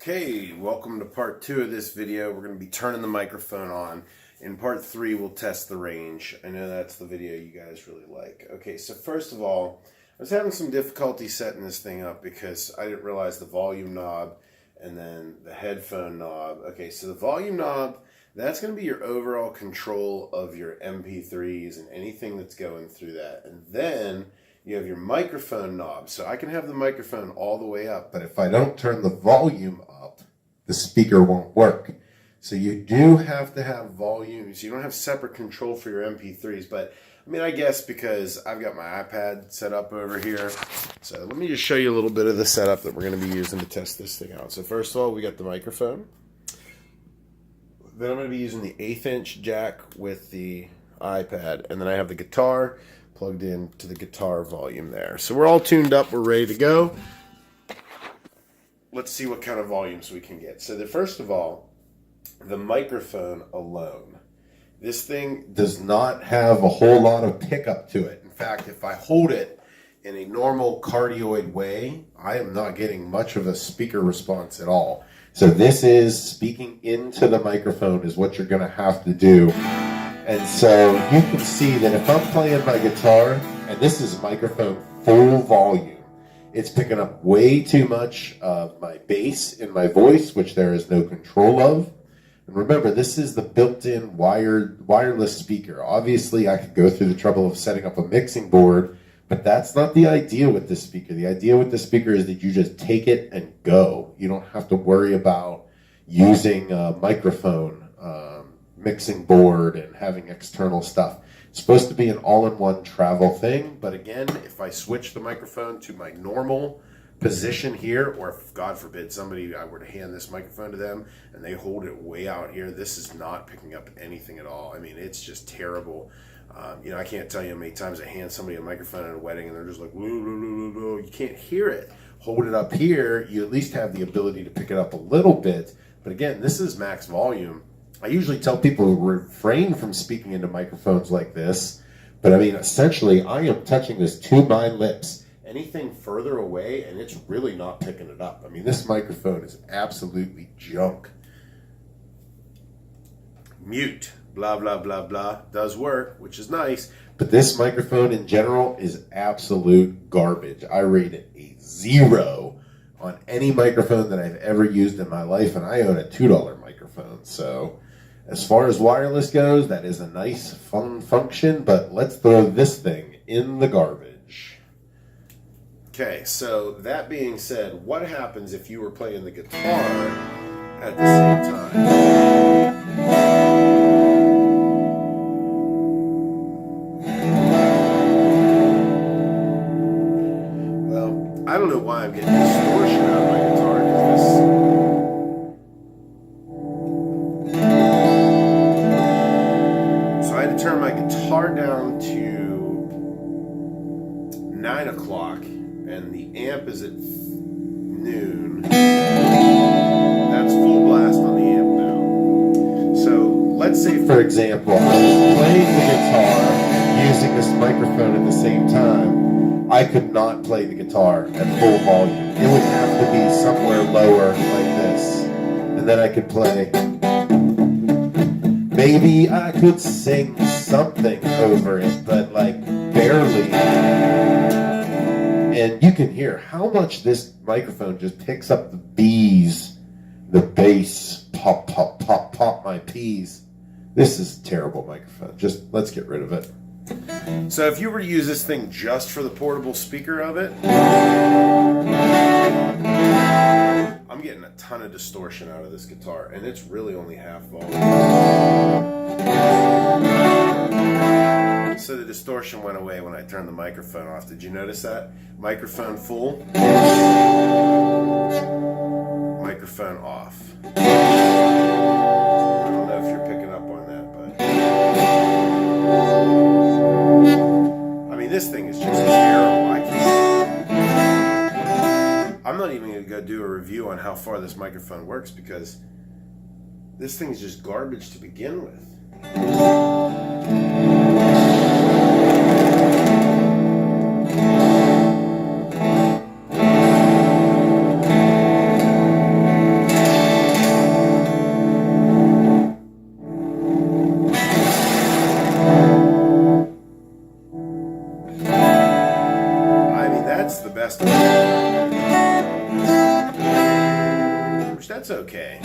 Okay, welcome to part 2 of this video. We're going to be turning the microphone on. In part 3, we'll test the range. I know that's the video you guys really like. Okay, so first of all, I was having some difficulty setting this thing up because I didn't realize the volume knob and then the headphone knob. Okay, so the volume knob, that's going to be your overall control of your MP3s and anything that's going through that. And then you have your microphone knob. So I can have the microphone all the way up, but if I don't turn the volume up, the speaker won't work. So you do have to have volume. So you don't have separate control for your MP3s, but I mean, I guess because I've got my iPad set up over here. So let me just show you a little bit of the setup that we're going to be using to test this thing out. So first of all, we got the microphone. Then I'm going to be using the 1/8 inch jack with the iPad. And then I have the guitar plugged in to the guitar volume there. So we're all tuned up. We're ready to go. Let's see what kind of volumes we can get. So first of all, the microphone alone. This thing does not have a whole lot of pickup to it. In fact, if I hold it in a normal cardioid way, I am not getting much of a speaker response at all. So this is speaking into the microphone is what you're going to have to do. And so you can see that if I'm playing my guitar, and this is microphone full volume, it's picking up way too much of my bass in my voice, which there is no control of. And remember, this is the built-in wireless speaker. Obviously, I could go through the trouble of setting up a mixing board, but that's not the idea with this speaker. The idea with the speaker is that you just take it and go. You don't have to worry about using a microphone mixing board and having external stuff. It's supposed to be an all-in-one travel thing, but again, if I switch the microphone to my normal position here, or if God forbid I were to hand this microphone to them and they hold it way out here, this is not picking up anything at all. I mean, it's just terrible. I can't tell you how many times I hand somebody a microphone at a wedding and they're just like, woo, woo, woo, woo, woo. You can't hear it. Hold it up here, you at least have the ability to pick it up a little bit, but again, this is max volume. I usually tell people to refrain from speaking into microphones like this, but I mean, essentially, I am touching this to my lips. Anything further away, and it's really not picking it up. I mean, this microphone is absolutely junk. Mute, blah, blah, blah, blah, does work, which is nice, but this microphone in general is absolute garbage. I rate it a 0 on any microphone that I've ever used in my life, and I own a $2 microphone, so as far as wireless goes, that is a nice, fun function, but let's throw this thing in the garbage. Okay, so that being said, what happens if you were playing the guitar at the same time? Well, I don't know why I'm getting distortion out of my guitar, because turn my guitar down to 9 o'clock and the amp is at noon. That's full blast on the amp now. So let's say, for example, I was playing the guitar using this microphone at the same time. I could not play the guitar at full volume. It would have to be somewhere lower like this. And then I could play. Maybe I could sing something over it, but like barely. And you can hear how much this microphone just picks up the B's, the bass, pop, pop, pop, pop my P's. This is a terrible microphone. Just let's get rid of it. So if you were to use this thing just for the portable speaker of it, I'm getting a ton of distortion out of this guitar, and it's really only half volume. So the distortion went away when I turned the microphone off. Did you notice that? Microphone full. Microphone off. I don't know if you're picking up on that, but I mean, this thing is just terrible. I'm not even going to go do a review on how far this microphone works because this thing is just garbage to begin with. which that's okay.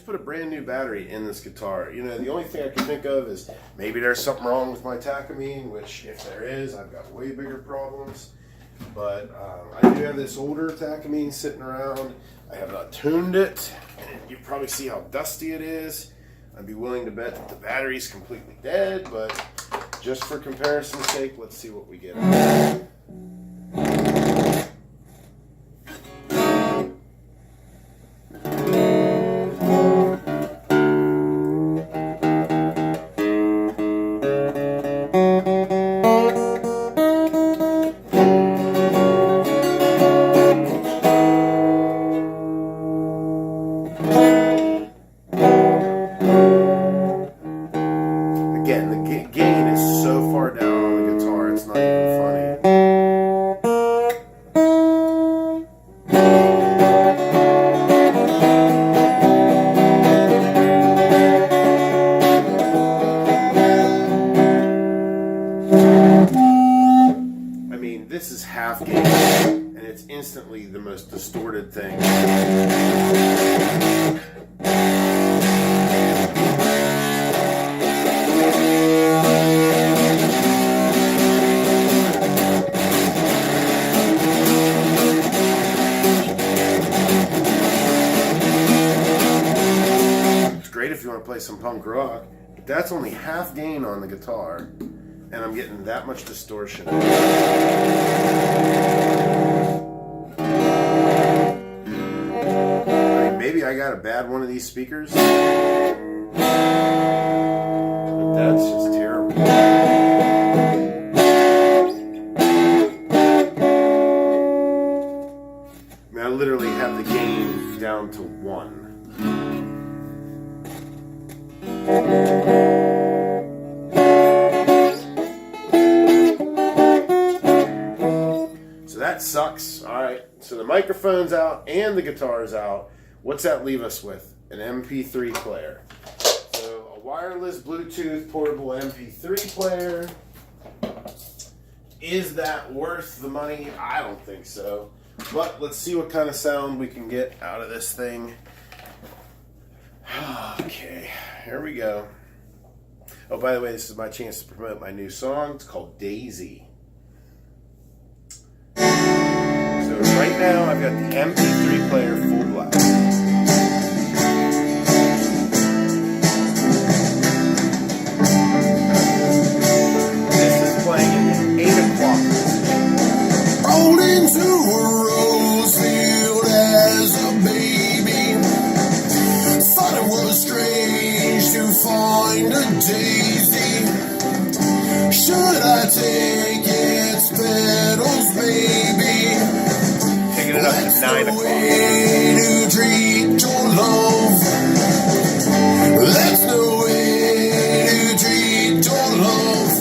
Put a brand new battery in this guitar. You know, the only thing I can think of is maybe there's something wrong with my Takamine, which if there is, I've got way bigger problems. But I do have this older Takamine sitting around. I have not tuned it, and you probably see how dusty it is. I'd be willing to bet that the battery's completely dead, but just for comparison's sake, let's see what we get. Again, the gain is so far down on the guitar, it's not even funny. I mean, this is half gain, and it's instantly the most distorted thing. If you want to play some punk rock, but that's only half gain on the guitar, and I'm getting that much distortion. I mean, maybe I got a bad one of these speakers, but that's just terrible. I mean, I literally have the gain down to 1. So that sucks. Alright, so the microphone's out and the guitar's out. What's that leave us with? An MP3 player. So a wireless Bluetooth portable MP3 player. Is that worth the money? I don't think so. But let's see what kind of sound we can get out of this thing. Okay, here we go. Oh, by the way, this is my chance to promote my new song. It's called Daisy. So right now, I've got the MP3 player full blast. This is playing at 8 o'clock. Rolled into a rose field as a baby. Thought it was strange to find a daisy. Should I take its petals, baby? Taking it up to 9 o'clock. Way to treat your love. That's the way to treat your love.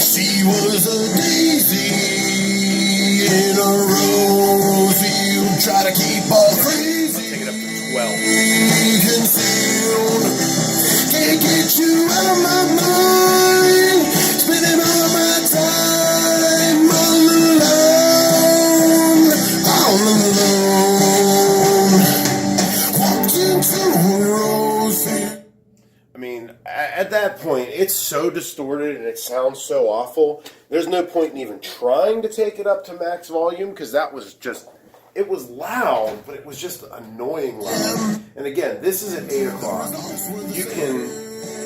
She was a daisy in a rose field. Try to keep her crazy. Take it up to 12. Concealed. Can't get you out of my mind. Spending all of my time all alone. All alone. Walked into a rose field. I mean, at that point, it's so distorted and it sounds so awful. There's no point in even trying to take it up to max volume, because that was just, it was loud, but it was just annoying loud. And again, this is at 8 o'clock.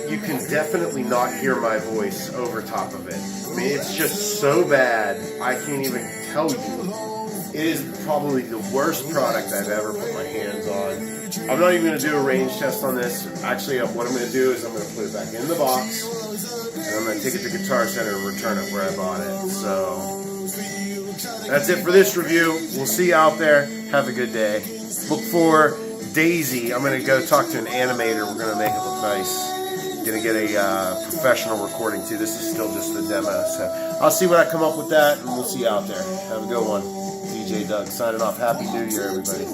You can definitely not hear my voice over top of it. I mean, it's just so bad, I can't even tell you. It is probably the worst product I've ever put my hands on. I'm not even going to do a range test on this. Actually, what I'm going to do is I'm going to put it back in the box, and I'm going to take it to Guitar Center and return it where I bought it. So that's it for this review. We'll see you out there. Have a good day. Look for Daisy. I'm going to go talk to an animator. We're going to make it look nice. Gonna get a professional recording too. This is still just the demo, so I'll see what I come up with that, and we'll see you out there. Have a good one. DJ Doug signing off. Happy New Year, everybody.